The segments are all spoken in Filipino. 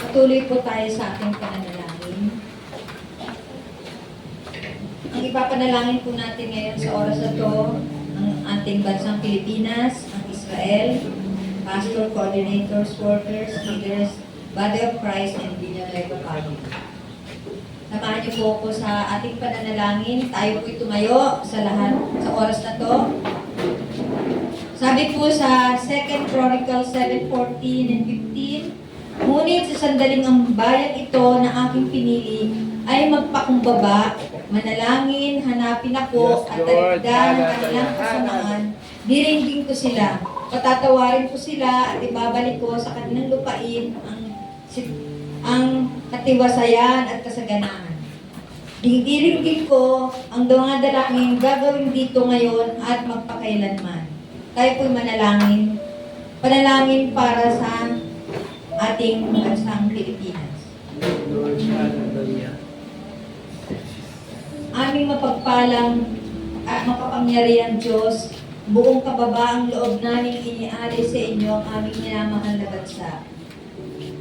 Patuloy po tayo sa ating pananalangin. Ang ipapanalangin po natin ngayon sa oras na to, ang ating bansang Pilipinas, ang Israel, pastor, coordinators, workers, leaders, Body of Christ, and Villanueva Republic. Samahan niyo po ako sa ating pananalangin. Tayo po'y tumayo sa lahat sa oras na to. Sabi po sa 2 Chronicles 7:14 and 15, ngunit sa sandaling ang bayang ito na aking pinili ay magpakumbaba, manalangin, hanapin ako at taligdan ang kanilang kasamaan, diringgin ko sila, patatawarin ko sila at ibabalik ko sa kanilang lupain ang katiwasayan at kasaganaan. Diringgin ko ang mga dalangin gagawin dito ngayon at magpakailanman. Tayo po'y manalangin. Panalangin para sa ating bansang Pilipinas. Aming mapagpalang at makapangyarihang Diyos, buong kababaang loob namin inialay sa inyo ang aming minamahal na bansa,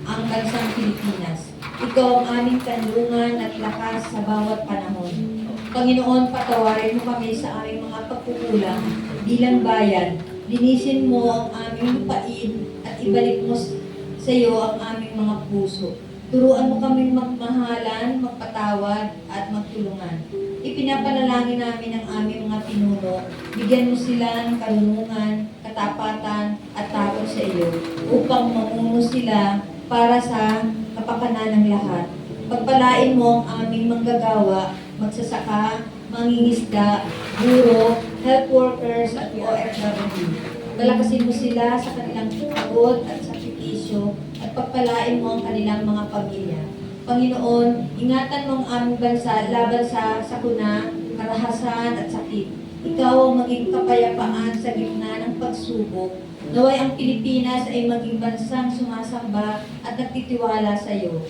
ang bansang Pilipinas. Ikaw ang aming kanlungan at lakas sa bawat panahon. Panginoon, patawarin mo kami sa aming mga pagkukulang bilang bayan. Linisin mo ang aming lupain at ibalik mo sa iyo ang aming mga puso. Turuan mo kaming magmahalan, magpatawad at magtulungan. Ipinapanalangin namin ang aming mga pinuno. Bigyan mo sila ng karunungan, katapatan at takot sa iyo upang mamuno sila para sa kapakanan ng lahat. Pagpalain mo ang aming manggagawa, magsasaka, mangingisda, guro, health workers at OFW. Balakasin mo sila sa kanilang pagod at sakripisyo at pagpalain mo ang kanilang mga pamilya. Panginoon, ingatan mo ang aming bansa laban sa sakuna, karahasan at sakit. Ikaw ang maging kapayapaan sa gitna ng pagsubok. Naway ang Pilipinas ay maging bansang sumasamba at nagtitiwala sa iyo.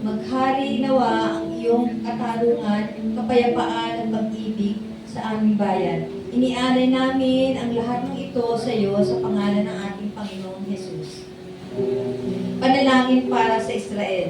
Maghari nawa ang iyong katarungan, kapayapaan at pag-ibig sa aming bayan. Inialay namin ang lahat ng ito sa iyo sa pangalan ng ating Panginoong Jesus. Panalangin para sa Israel.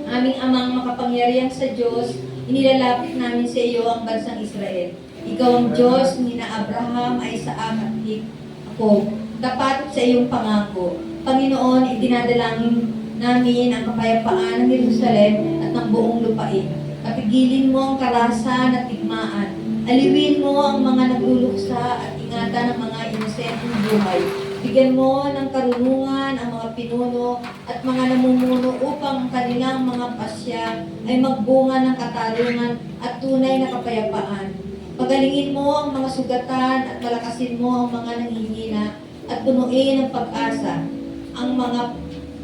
Aming amang makapangyarihan sa Diyos, inilalapit namin sa iyo ang bansang Israel. Ikaw ang Diyos ni na Abraham, Isaac at Jacob. Tapat sa iyong pangako. Panginoon, idinadalangin namin ang kapayapaan ng Jerusalem at ng buong lupain. Kapigilin mo ang karahasan at tigmaan. Aliwin mo ang mga nagluluksa at ingatan ang mga inosenteng buhay. Bigyan mo ng karunungan ang mga pinuno at mga namumuno upang ang kanilang mga pasya ay magbunga ng katarungan at tunay na kapayapaan. Pagalingin mo ang mga sugatan at palakasin mo ang mga nanghihina at punuin ng pag-asa ang mga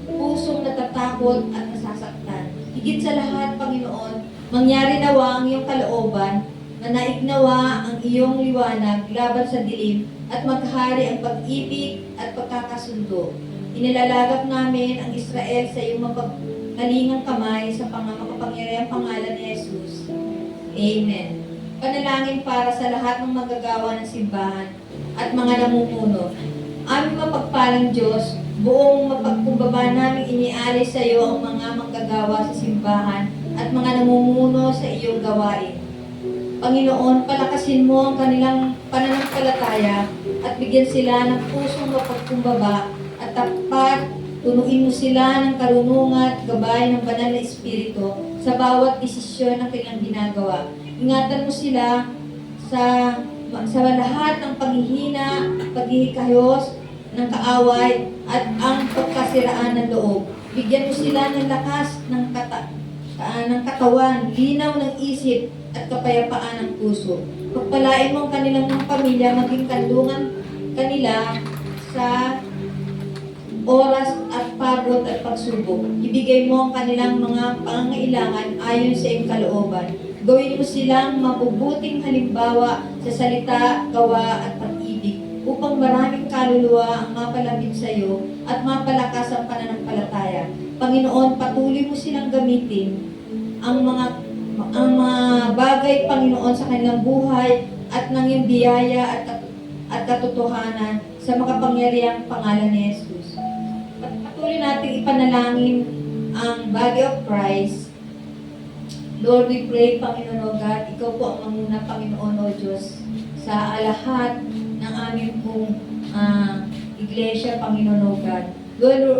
pusong natatakot at nasasaktan. Higit sa lahat, Panginoon, mangyari nawa ang iyong kalooban na naignawa ang iyong liwanag laban sa dilim at maghari ang pag-ibig at pagkakasundo. Inilalagak namin ang Israel sa iyong mapagkalingang kamay sa makapangyarihang pangalan ni Jesus. Amen. Panalangin para sa lahat ng magagawa ng simbahan at mga namumuno. Aming mapagpalang Diyos, buong mapagkumbaba namin inialay sa iyo ang mga manggagawa sa simbahan at mga namumuno sa iyong gawain. Panginoon, palakasin mo ang kanilang pananampalataya at bigyan sila ng pusong mapagkumbaba at tapat, punuin mo sila ng karunungan at gabay ng banal na Espiritu sa bawat desisyon ng kanilang ginagawa. Ingatan mo sila sa lahat ng panghihina, paghihikayos, ng kaaway, at ang pagkasiraan ng loob. Bigyan mo sila ng lakas ng katawan, linaw ng isip, at kapayapaan ng puso. Pagpalain mo ang kanilang mga pamilya, maging kandungan kanila sa oras at pagod at pagsubok. Ibigay mo ang kanilang mga pangangailangan ayon sa iyong kalooban. Gawin mo silang mabubuting halimbawa sa salita, gawa at pag-ibig upang maraming kaluluwa ang mapalapit sa iyo at mapalakas ang pananampalataya. Panginoon, patuloy mo silang gamitin ang mga bagay, Panginoon, sa kanilang buhay at ng iyong biyaya at katotohanan sa makapangyarihang pangalan ni Jesus. Patuloy natin ipanalangin ang body of Christ. Lord, we pray, Panginoon O God, Ikaw po ang manguna, Panginoon O Diyos, sa lahat ng aming pong iglesia, Panginoon O God.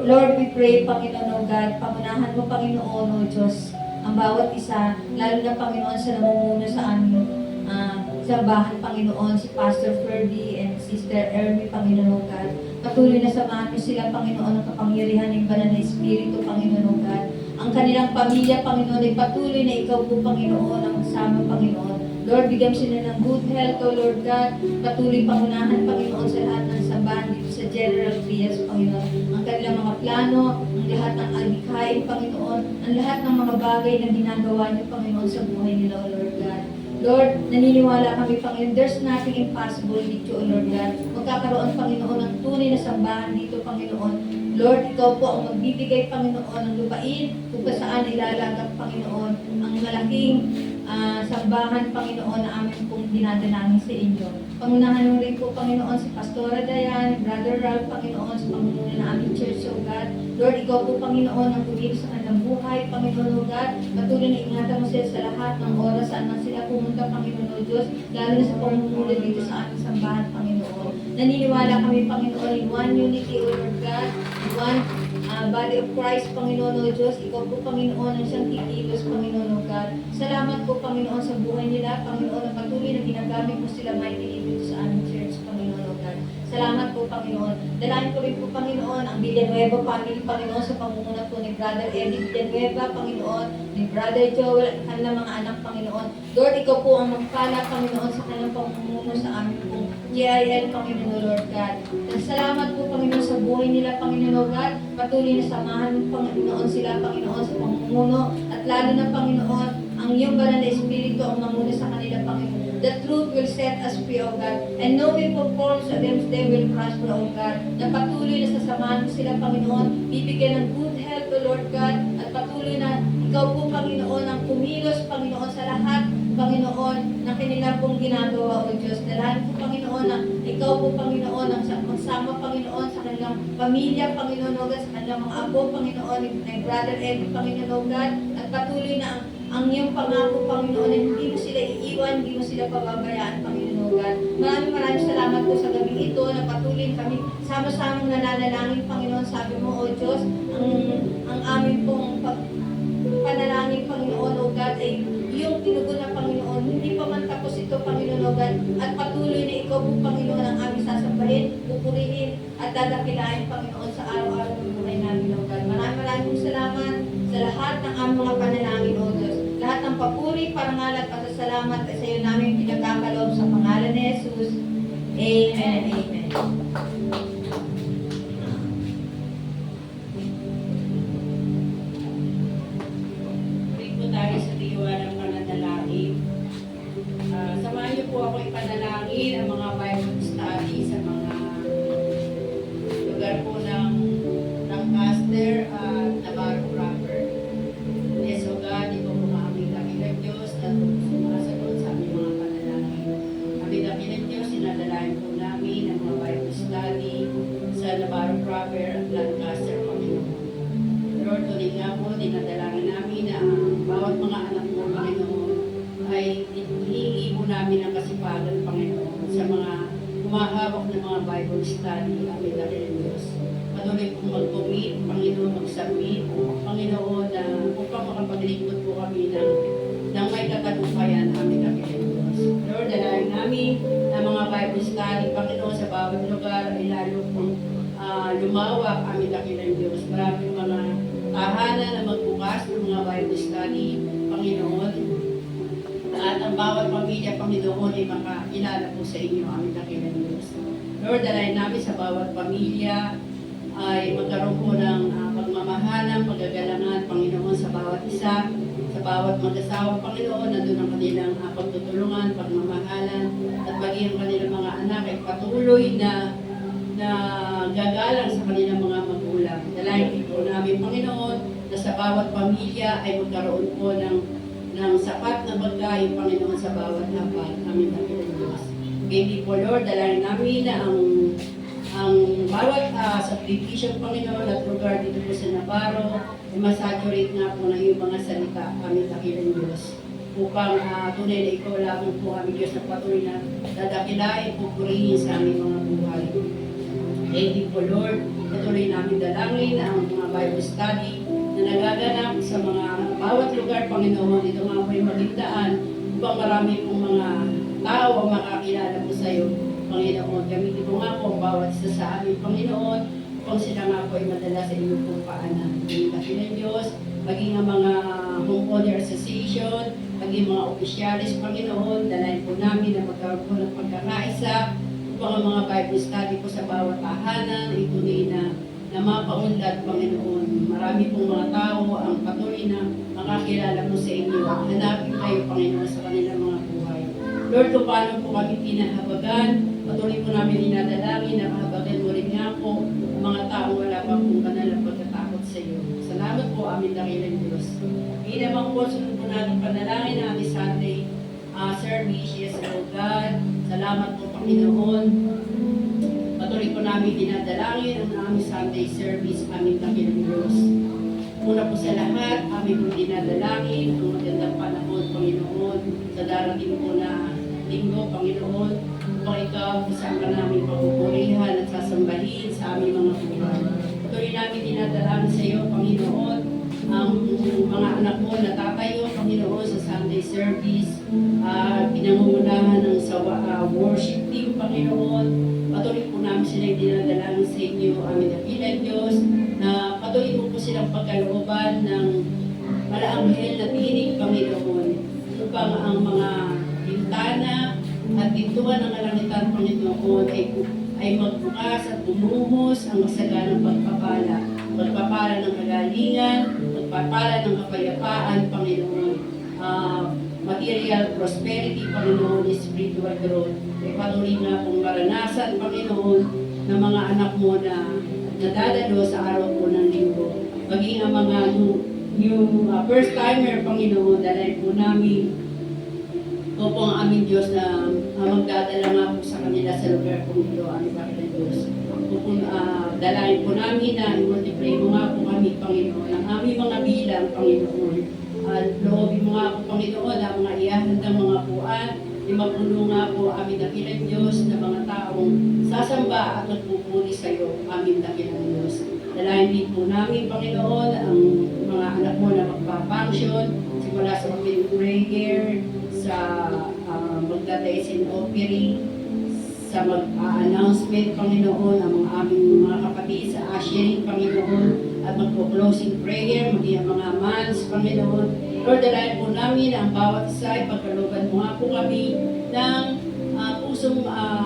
Lord, we pray, Panginoon O God, pangunahan mo, Panginoon O Diyos, ang bawat isa, lalo na, Panginoon, sa namumuno sa aming sambahan, Panginoon, si Pastor Ferdy and Sister Ermi, Panginoon O God. Patuloy na samahan mo sila, Panginoon, ng kapangyarihan ng banal na Espiritu, Panginoon O God. Ang kanilang pamilya, Panginoon, ay patuloy na Ikaw po, Panginoon, ang kasama, Panginoon. Lord, bigyan sila ng good health, O Lord God. Patuloy pangunahan, Panginoon, sa lahat ng sambahan dito sa General Trias, Panginoon. Ang kanilang mga plano, ang lahat ng alikhain, Panginoon, ang lahat ng mga bagay na ginagawa niyo, Panginoon, sa buhay nila, O Lord God. Lord, naniniwala kami, Panginoon, there's nothing impossible with you, O Lord God. Magkakaroon, Panginoon, ng tunay na sambahan dito, Panginoon. Lord, Ikaw po ang magbibigay, Panginoon, ng lupain kung saan ilalagak, Panginoon, ang malaking sambahan, Panginoon, na amin pong dinadalangin sa inyo. Pangunahan mo rin po, Panginoon, si Pastora Dayan, Brother Ralph, Panginoon, sa pangunguna na aming church, O God. Lord, Ikaw po, Panginoon, ang pumili sa kanilang buhay, Panginoon, O God. Patuloy na ingatan mo sila sa lahat ng oras saan man sila pumunta, Panginoon, O Diyos, lalo na sa pamumuno dito sa aming sambahan, Panginoon. Naniniwala kami, Panginoon, in one unity, O Lord God, in one body of Christ, Panginoon, O Diyos. Ikaw po, Panginoon, ang siyang kikilos, Panginoon, O God. Salamat po, Panginoon, sa buhay nila, Panginoon, na patuloy na ginagamit mo sila mightily dito sa aming church, Panginoon, O God. Salamat po, Panginoon. Dalahin ko rin po, Panginoon, ang Villanueva family, Panginoon, sa pangunguna po ni Brother Eddie Villanueva, Panginoon, ni Brother Joel, at kanilang mga anak, Panginoon. Lord, Ikaw po ang magpala, Panginoon, sa kanilang pamumuno sa aming pong GIL, Panginoon, O Lord God. Salamat po, Panginoon, sa buhay nila, Panginoon, O God. Patuloy na samahan mo, Panginoon, sila, Panginoon, sa pamumuno, at lalo na, Panginoon, ang iyong banal na Espiritu ang mamuna sa kanila, Panginoon. The truth will set us free, O God. And no weapon formed against them will prosper, O God. Na patuloy na sasamahan mo sila, Panginoon. Bibigyan ng good health, O Lord God. At patuloy na Ikaw po, Panginoon, ang kumilos, Panginoon, sa lahat, Panginoon, na kanilang pong ginagawa, O Diyos. Dalahan po, Panginoon, na Ikaw po, Panginoon, ang magsama, Panginoon, sa kanilang pamilya, Panginoon, O God, sa kanilang mga apo, Panginoon, ni Brother Eddie, Panginoon, O God. At patuloy na ang iyong pangako, Panginoon, na hindi mo sila iiwan, hindi mo sila pababayaan, Panginoon, O God. Maraming salamat po sa gabi ito na patuloy kami sama-samang nananalangin, Panginoon. Sabi mo, O Diyos, ang amin pong panalangin, Panginoon, O God, ay iyong tinugon na, Panginoon. Hindi pa man tapos ito, Panginoon, O God. At patuloy na Ikaw po, Panginoon, ang aming sasambahin, pupurihin, at dadakilain, Panginoon, sa araw-araw ng buhay namin, O God. Maraming salamat sa lahat ng aming mga panalangin, O Diyos. Lahat ng papuri, parangal at pasasalamat ay sa iyo namin pinagkakaloob sa pangalan ni Jesus. Amen and amen. Balik po tayo sa diwa ng pananalangin. Samahan niyo po ako ipanalangin ang mga Bible study sa mga lugar po ng Lancaster at Navarro proper. Yes, O God, ito po ang aming dakilang Diyos na sumasagot sa aming mga panalangin. Aming dakilang Diyos, sinadalahin po namin ang mga Bible study sa Navarro proper at Lancaster, Panginoon. Lord, tuloy nga po, dinadalangin namin na ang bawat mga anak mo, Panginoon, ay hihingi po namin ang kasipagan, Panginoon, sa mga humahawak ng mga Bible study, aming dakilang Diyos. Patuloy pong mag-commit, Panginoon, mag-submit, Panginoon, na upang makapaglingkod po kami ng may katagumpayan, aming dakilang Diyos. Lord, dalayan namin ang mga Bible study, Panginoon, sa bawat lugar ay lalo pong lumawak, aming dakilang Diyos. Maraming mga tahanan na magbukas ng mga Bible study, Panginoon. At ang bawat pamilya, Panginoon, ay makakilala po sa inyo, aming dakilang Diyos. Lord, dalayan namin sa bawat pamilya ay magkaroon po ng pagmamahalan, paggagalangan, Panginoon, sa bawat isa, sa bawat mag-asawa, Panginoon, nandun ang kanilang pagtutulungan, pagmamahalan, at maging ang kanilang mga anak ay patuloy na gagalang sa kanilang mga magulang. Dalayan po namin, Panginoon, na sa bawat pamilya ay magkaroon po ng sapat na pagkain, Panginoon, sa bawat hapag, aming dakilang Diyos. Hindi po, Lord, dalayan namin na ang ang bawat subdivision, Panginoon, at lugar dito po sa Navarro, ay masaturate nga po ng iyong mga salita, aming dakilang Diyos. Upang tunay na ikaw lamang po aming Diyos na patuloy na dadakilain po purihin sa aming mga buhay. Thank you po, Lord. Patuloy namin dalangin ang mga Bible study na nagaganap sa mga bawat lugar, Panginoon. Ito nga po ay magigdaan upang marami pong mga tao ang makakilala po sa iyo, Panginoon. Gamitin mo nga po ang bawat isa sa amin, Panginoon, upang sila nga po ay madala sa iyong pong paanan. Ang dakilang Diyos, maging ang mga homeowner association, maging mga opisyalis, Panginoon, dalayan po namin na magkaroon po ng pagkakaisa upang ang mga Bible study po sa bawat tahanan ay tunay na mapaunlad, Panginoon. Marami pong mga tao ang patuloy na makakilala mo sa inyo. Hanapin kayo, Panginoon, sa kanilang mga buhay. Lord, kung paano po kami pinahabagan, patuloy po namin dinadalangin na kahabagan mo rin nga po ang mga taong wala pa pong kanilang pagkatakot sa iyo. Salamat po, amin dakilang Diyos. Ginamang po, sunod po natin panalangin na aming Sunday service. Yes, O God. Salamat po, Panginoon. Patuloy po namin dinadalangin ang aming Sunday service, aming dakilang Diyos. Una po sa lahat, aming po dinadalangin ang magandang panahon, Panginoon, sa darating po na linggo, Panginoon, upang ikaw kung saan ka namin pagpupurihan at sasambahin sa aming mga buhay. Patuloy namin dinadalangin sa iyo, Panginoon, ang mga anak mo na tatayo, Panginoon, sa Sunday service, pinangungunahan ng worship team, Panginoon. Patuloy po namin silang dinadalangin sa inyo, aming dakilang Diyos, na patuloy mo po silang pagkalooban ng malaanghel na tinig, Panginoon, upang ang mga bintana at pintuan ng kalangitan, Panginoon, ay magbukas at bumuhos ang masaganang pagpapala ng kagalingan, pagpapala ng kapayapaan, Panginoon, material prosperity, Panginoon, spiritual growth. Ay patuloy na kung maranasan, Panginoon, ng mga anak mo na nadadalo sa araw po ng linggo. Maging ang mga new first-timer, Panginoon, dahil po namin o po ang aming Diyos na magdadala nga po sa kanila sa lugar po ito, aming Panginoon Diyos. Dalain po namin na i-multiply mo nga po kami, Panginoon, ang aming mga bilang, Panginoon. Loobin mo nga po, Panginoon, ang mga iyahandang mga puan, imapuno nga po aming dakilang Diyos na mga taong sasamba at nagpupuri sa iyo, aming dakilang Diyos. Dalain din po namin, Panginoon, ang mga anak mo na magpapunction, simula sa open prayer, sa magdadays offering, sa mag-announcement, Panginoon, ang mga aming mga kapatid sa ushering, Panginoon, at magpo-closing prayer, maging ang mga mans, Panginoon. Lord, dalayan po namin ang bawat isa, ipagkalooban mo nga po kami ng pusong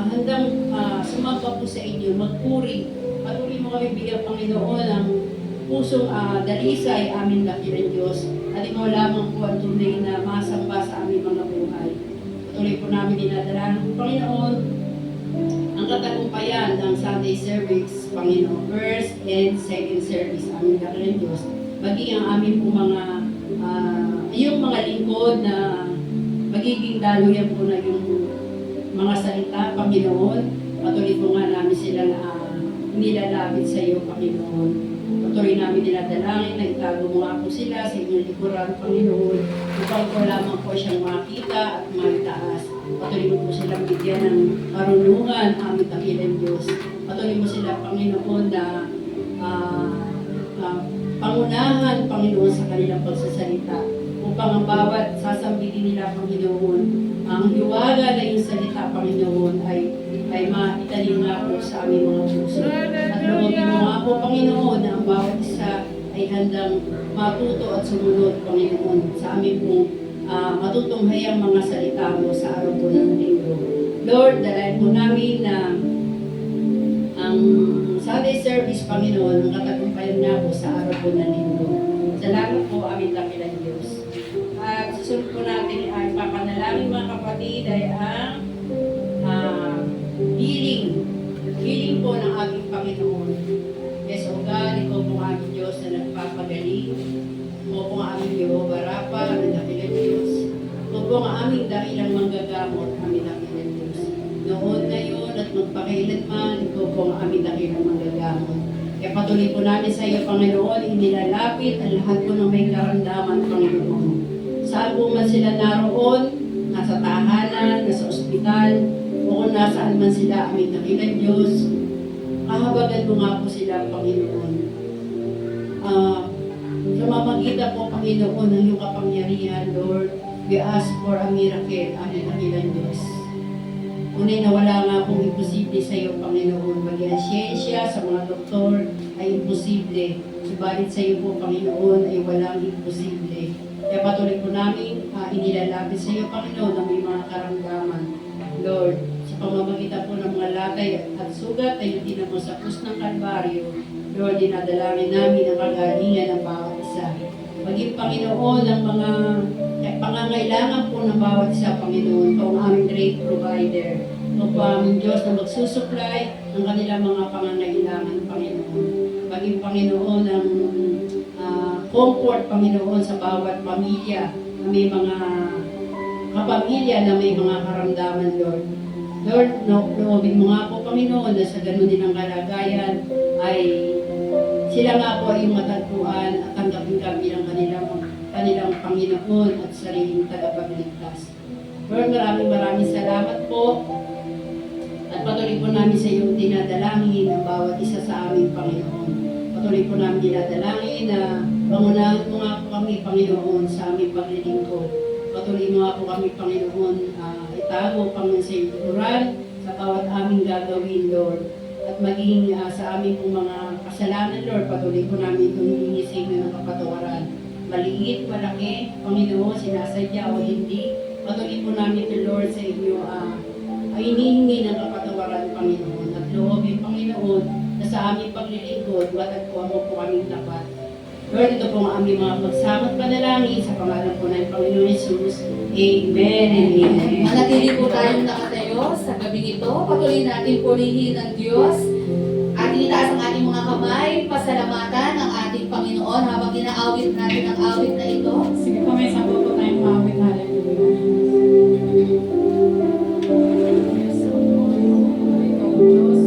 handang sumamba po sa inyo, magpuri. Patuloy mo kami bigyan, Panginoon, ang pusong dalisay, amin dakilang Diyos, at ikaw lamang po ang tunay na masamba sa aming mga buhay. Patuloy po namin dinadalahan po, Panginoon, ang katagumpayan ng Sunday service, Panginoon, first and second service, amin dakilang Diyos, maging ang aming po mga yung mga lingkod na magiging daluyan po na yung mga salita, Panginoon. Patuloy po nga namin silang nilalapit sa iyo, Panginoon. Patuloy namin dinadalangin na itago mo nga po sila sa inyong likuran, Panginoon, upang ko lamang po siyang makita at maitaas. Patuloy mo po silang bigyan ng karunungan, aming dakilang Diyos. Patuloy mo sila, Panginoon, na pangunahan, Panginoon, sa kanilang pagsasalita, upang ang bawat sasambitin nila, Panginoon, ang hiwaga na yung salita, Panginoon, ay maitanim nga po sa aming mga puso. At loobin mo nga po, Panginoon, na ang bawat isa ay handang matuto at sumunod, Panginoon, sa aming pong matutunghayang mga salita mo sa araw po ng linggo. Lord, dalayan po namin na ang Sunday service, Panginoon, ang katagumpayan na po sa araw po ng linggo. Salamat po, aming dakilang Diyos. At susunod po natin ay papanalangin, mga kapatid, ay ang healing po ng ating Panginoon. Yes, O God, ikaw po ang aming Diyos na nagpapagaling. Ikaw po ang aming Jehovah Rapha, aming dakilang Diyos. Ikaw po ang aming dakilang manggagamot, aming dakilang Diyos. Noon ngayon at magpakailanman, ikaw po ang aming dakilang manggagamot. Kaya patuloy po namin sa iyo, Panginoon, inilalapit ang lahat po ng may karamdaman, Panginoon. Saan po man sila naroon, nasa tahanan, nasa ospital, o kung nasaan man sila, aming dakilang Diyos, kahabagan mo nga po sila, Panginoon. Sa mamagitan po, Panginoon, ng iyong kapangyarihan, Lord, we ask for a miracle, aming dakilang Diyos. Unay na wala nga pong imposible sa iyo, Panginoon. Mali ang siyensya sa mga doktor ay imposible. Subalit sa iyo po, Panginoon, ay walang imposible. Kaya patuloy po namin inilalapit sa iyo, Panginoon, na may mga karamdaman. Lord, sa pamamagitan po ng mga latay at sugat ay hindi mo sa krus ng Kalbaryo. Lord, dinadalangin namin ang kagalingan ng bawat isa. Maging Panginoon ang mga pangangailangan po ng bawat isa, Panginoon, ito ang aming great provider. Ito po aming Diyos na magsusupply ng kanilang mga pangangailangan, Panginoon. Maging Panginoon ang comfort, Panginoon, sa bawat pamilya na may mga kapamilya na may mga karamdaman, Lord. Lord, loobin mo nga po, Panginoon, na sa ganun din ang kalagayan ay sila nga po ay matagpuan at tanggapin ka bilang kanilang Panginoon at sariling tagapagligtas. Lord, maraming salamat po at patuloy po namin sa iyong dinadalangin ang bawat isa sa aming Panginoon. Patuloy po namin dinadalangin na pangunahan mo nga po kami, Panginoon, sa aming paglilingkod. Patuloy mo nga po kami, Panginoon, itago, Panginoon, sa iyong turan sa bawat aming gagawin, Lord. At maging sa aming pong mga kasalanan, Lord, patuloy po namin itong hihingi sa inyo ng kapatawaran. Maliit, malaki, Panginoon, sinasadya o hindi, patuloy po namin ito, Lord, sa inyo ay hinihingi ng kapatawaran, Panginoon. At loobin, Panginoon, na sa aming paglilingkod, matagpuan mo po kaming tapat. Lord, ito po ang aming mga pagsamot panalangin sa pangalan po ng Panginoon Jesus. Amen and amen. Manatili po tayong nakatayo sa gabing ito. Patuloy natin purihin ang Diyos. Ating itaas ang ating mga kamay, pasalamatan ang ating Panginoon habang ginaawit natin ang awit na ito. Sige po, may sampo po tayong maawit. Hallelujah. Ikaw, Diyos,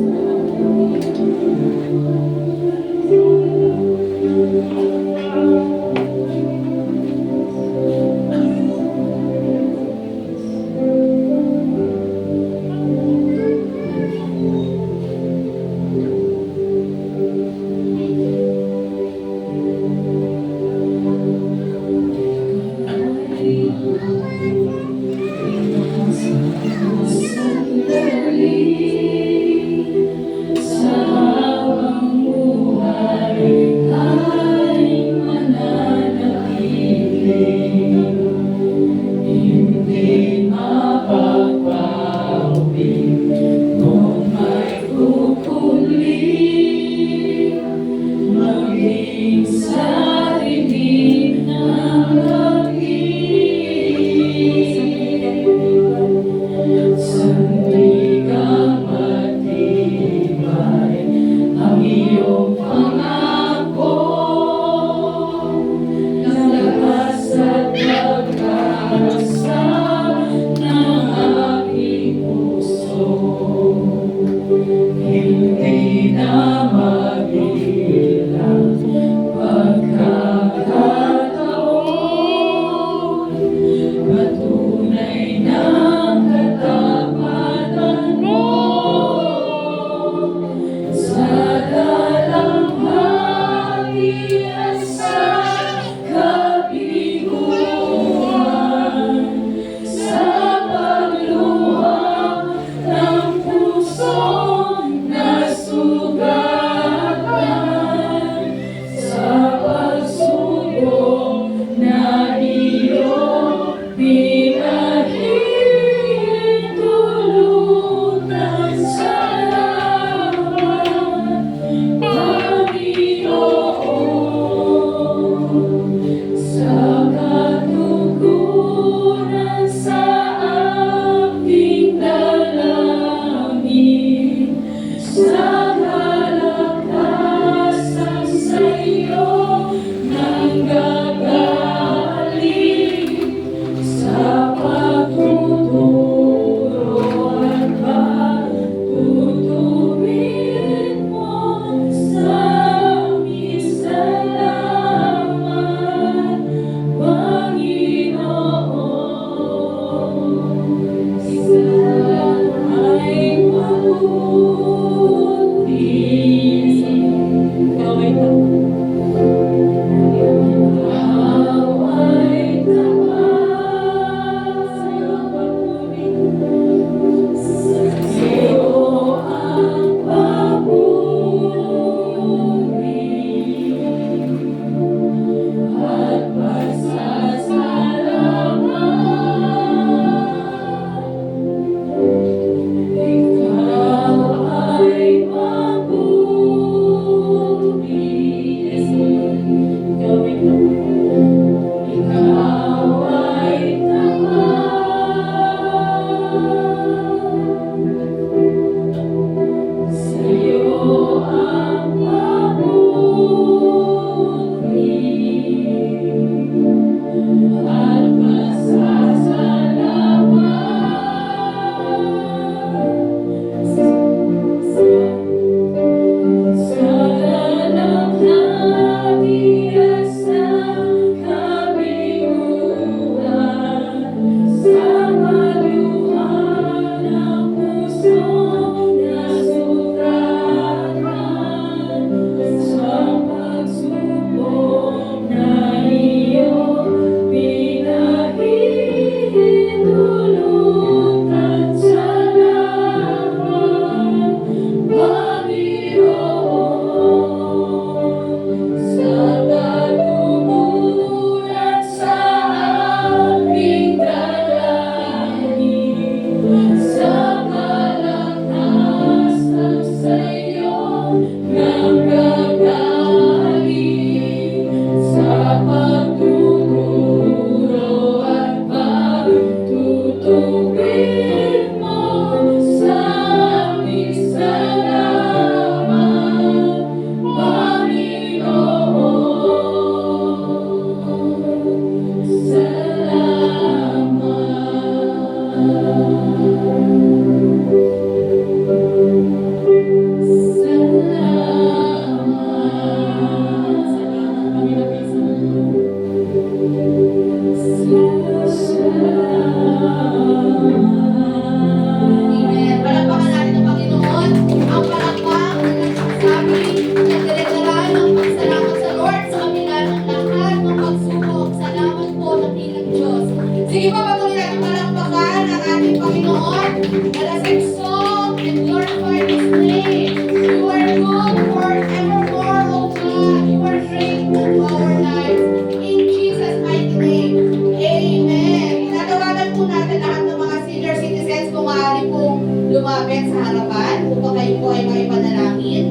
lumapit sa harapan upang kayo po ay maipanalangin.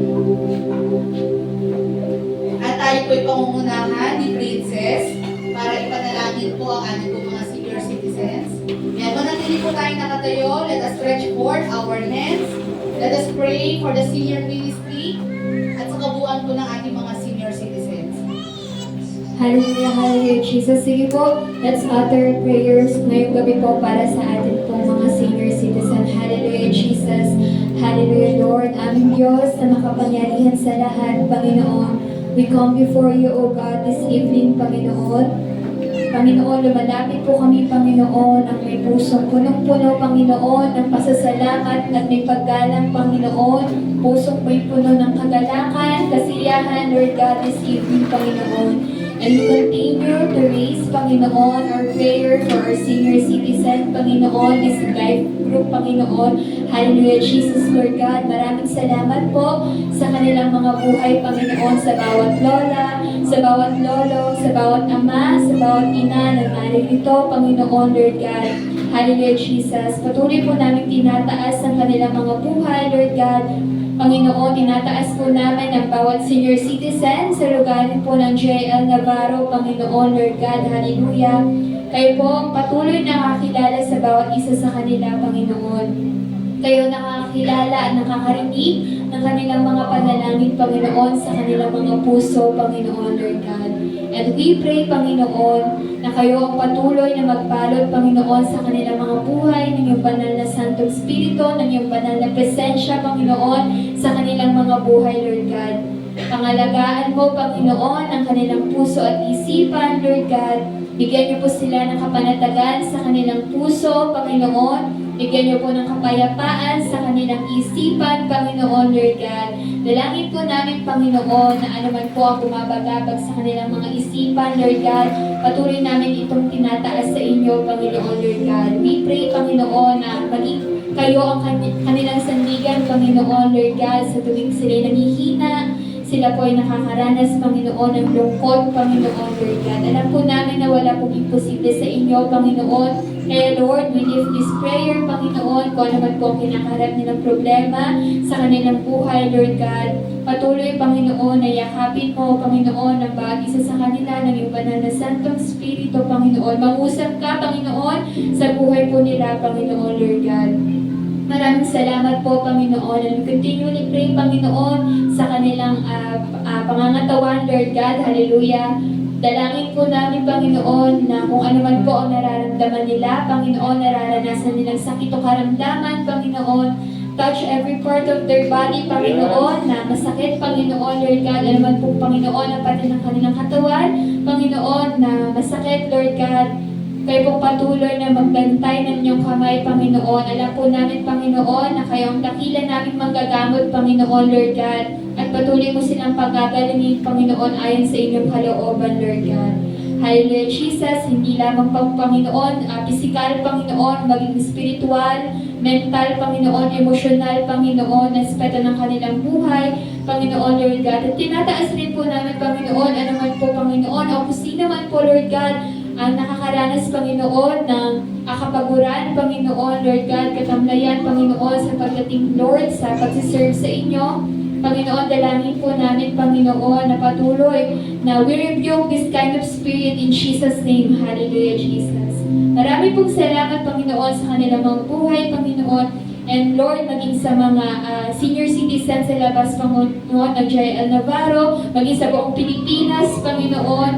At tayo po ay pangungunahan ni Princess para ipanalangin po ang ating po mga senior citizens. Yan, manatili po tayo nakatayo. Let us stretch forth our hands. Let us pray for the senior ministry at sa kabuuan po ng ating mga senior citizens. Hallelujah, hallelujah, Jesus. Sige po, let's utter prayers ngayong gabi po para sa atin pong mga senior citizen. Hallelujah, Jesus. Hallelujah, Lord. Aming Diyos na makapangyarihan sa lahat, Panginoon. We come before you, O God, this evening, Panginoon. Panginoon, lumalapit po kami, Panginoon, ang may pusong punong-puno, Panginoon, ng pasasalamat at may paggalang, Panginoon. Pusong may puno ng kagalakan, kasiyahan, Lord God, this evening, Panginoon. And we continue to raise, Panginoon, our prayer for our senior citizen, Panginoon, this life group, Panginoon. Hallelujah, Jesus, Lord God. Maraming salamat po sa kanilang mga buhay, Panginoon, sa bawat lola, sa bawat lolo, sa bawat ama, sa bawat ina na narito, Panginoon, Lord God. Hallelujah, Jesus. Patuloy po namin tinataas ang kanilang mga buhay, Lord God. Panginoon, tinataas po namin ang bawat senior citizen sa lugarin po ng JL Navarro, Panginoon, Lord God, hallelujah. Kayo po ang patuloy na nakakilala sa bawat isa sa kanila, Panginoon. Kayo nakakilala at nakakarinig ng kanilang mga panalangin, Panginoon, sa kanilang mga puso, Panginoon, Lord God. And we pray, Panginoon, na kayo ang patuloy na magbalot, Panginoon, sa kanilang mga buhay ng iyong banal na Santong Espiritu, ng iyong banal na presensya, Panginoon, sa kanilang mga buhay, Lord God. Pangalagaan mo, Panginoon, ang kanilang puso at isipan, Lord God. Bigyan niyo po sila ng kapanatagan sa kanilang puso, Panginoon. Bigyan niyo po ng kapayapaan sa kanilang isipan, Panginoon, Lord God. Dalangin po namin, Panginoon, na anuman po ang bumabagabag sa kanilang mga isipan, Lord God, patuloy namin itong tinataas sa inyo, Panginoon, Lord God. We pray, Panginoon, na maging kayo ang kanilang sandigan, Panginoon, Lord God, sa tuwing sila'y nangihina, sila po ay nakakaranas, Panginoon, ng lungkot, Panginoon, Lord God. Alam po namin na wala pong imposible sa inyo, Panginoon. Kaya, Lord, we lift this prayer, Panginoon, kung ano man po ang kinakaharap nilang problema sa kanilang buhay, Lord God. Patuloy, Panginoon, na yakapin mo, Panginoon, ang bawat isa sa kanila ng iyong banal na Santong Espiritu, Panginoon. Mangusap ka, Panginoon, sa buhay po nila, Panginoon, Lord God. Maraming salamat po, Panginoon. And we continually pray, Panginoon, sa kanilang pangangatawan, Lord God. Hallelujah. Dalangin po namin, Panginoon, na kung ano man po ang nararamdaman nila, Panginoon, nararanasan nilang sakit o karamdaman, Panginoon, touch every part of their body, Panginoon, na masakit, Panginoon, Lord God, ano man po, Panginoon, ang pati ng kanilang katawan, Panginoon, na masakit, Lord God. Kayo pong patuloy na magbantay ng inyong kamay, Panginoon. Alam po namin, Panginoon, na kayo ang dakila namin manggagamot, Panginoon, Lord God. At patuloy mo silang paggagalingin, Panginoon, ayon sa inyong kalooban, Lord God. Hallelujah, Jesus, hindi lamang pang Panginoon, physical, Panginoon, maging spiritual, mental, Panginoon, emosyonal, Panginoon, aspeto ng kanilang buhay, Panginoon, Lord God. At tinataas rin po namin, Panginoon, ano man po, Panginoon, o kung sino man po, Lord God, ang nakakaranas, Panginoon, ng kapaguran, Panginoon, Lord God, katamlayan, Panginoon, sa pagdating, Lord, sa pagsiserve sa inyo. Panginoon, dalangin po namin, Panginoon, na patuloy na we rebuke this kind of spirit in Jesus' name. Hallelujah, Jesus. Marami pong salamat, Panginoon, sa kanilang mga buhay, Panginoon. And Lord, maging sa mga senior citizens sa labas, Panginoon, ng JL Navarro, maging sa buong Pilipinas, Panginoon,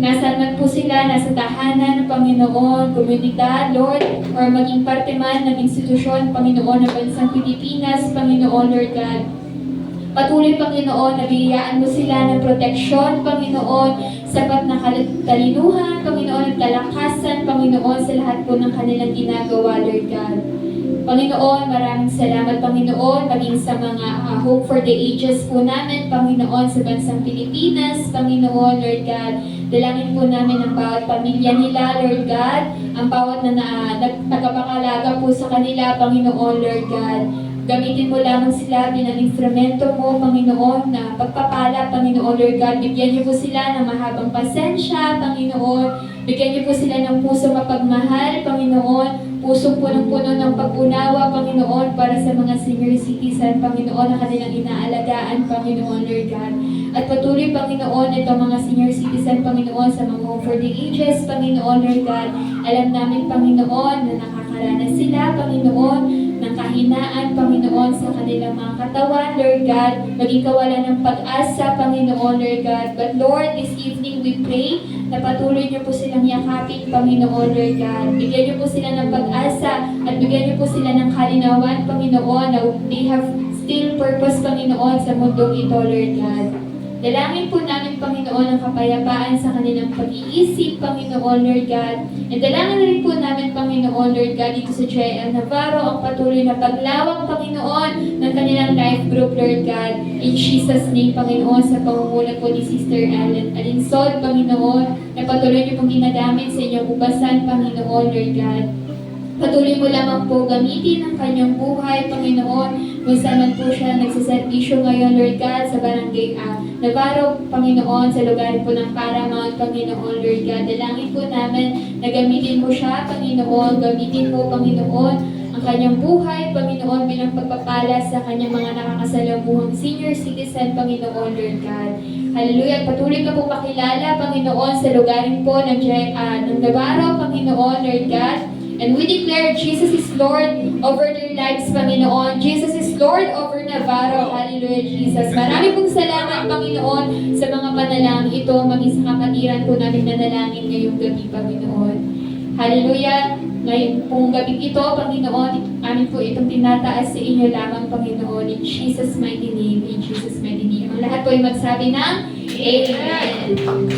nasaan man po sila, nasa tahanan, Panginoon, komunidad, Lord, or maging parte man ng institusyon, Panginoon, ng bansang Pilipinas, Panginoon, Lord God. Patuloy, Panginoon, na bigyan mo sila ng proteksyon, Panginoon, sapat na katalinuhan, Panginoon, at kalakasan, Panginoon, sa lahat po ng kanilang ginagawa, Lord God. Panginoon, maraming salamat, Panginoon, maging sa mga Hope for the Ages po namin, Panginoon, sa bansang Pilipinas, Panginoon, Lord God. Dalangin po namin ang bawat pamilya nila, Lord God, ang bawat na tagapangalaga po sa kanila, Panginoon, Lord God. Gamitin mo lamang sila bilang instrumento mo, Panginoon, na pagpapala, Panginoon, Lord God. Bigyan niyo po sila ng mahabang pasensya, Panginoon. Bigyan niyo po sila ng puso mapagmahal, Panginoon. pusong punong-puno ng pag-unawa, Panginoon, para sa mga senior citizen, Panginoon, na kanilang inaalagaan, Panginoon, Lord God. At patuloy, Panginoon, itong mga senior citizen, Panginoon, sa mga home for the ages, Panginoon, Lord God. Alam namin, Panginoon, na nakakaranas sila, Panginoon, ng kahinaan, Panginoon, sa kanilang mga katawan, Lord God, maging kawalan ng pag-asa, Panginoon, Lord God. But Lord, this evening we pray na patuloy niyo po silang yakapin, Panginoon, Lord God. Bigyan niyo po sila ng pag-asa at bigyan niyo po sila ng kalinawan, Panginoon, na they have still purpose, Panginoon, sa mundong ito, Lord God. Dalangin po namin, Panginoon, ang kapayapaan sa kanilang pag-iisip, Panginoon, Lord God. And dalangin na rin po namin, Panginoon, Lord God, dito sa J.L. Navarro, ang patuloy na paglawak, Panginoon, ng kanilang life group, Lord God. In Jesus' name, Panginoon, sa pangunguna po ni Sister Ellen Alinsod, Panginoon, na patuloy niyo pong ginagamit sa inyong ubasan, Panginoon, Lord God. Patuloy mo lamang po gamitin ang kanyang buhay, Panginoon, kung saan man po siya nagsaservisyo ngayon, Lord God, sa barangay Navarro, Panginoon, sa lugar po ng Paramount, Panginoon, Lord God. Dalangin po namin na gamitin mo siya, Panginoon, gamitin mo, Panginoon, ang kanyang buhay, Panginoon, bilang pagpapala sa kanyang mga nakakasalamuhang senior citizen, Panginoon, Lord God. Hallelujah. At patuloy ka po makilala, Panginoon, sa lugarin po ng Navarro, Panginoon, Lord God. And we declare Jesus is Lord over their lives, Panginoon. Jesus is Lord over Navarro. Hallelujah, Jesus. Marami pong salamat, Panginoon, sa mga panalangin ito, maging sa kapatiran po namin nanalangin ngayong gabi, Panginoon. Hallelujah. Ngayon pong gabi ito, Panginoon, amin po itong tinataas sa inyo lamang, Panginoon. In Jesus' mighty name, in Jesus' mighty name. Ang lahat po ay magsabi ng Amen.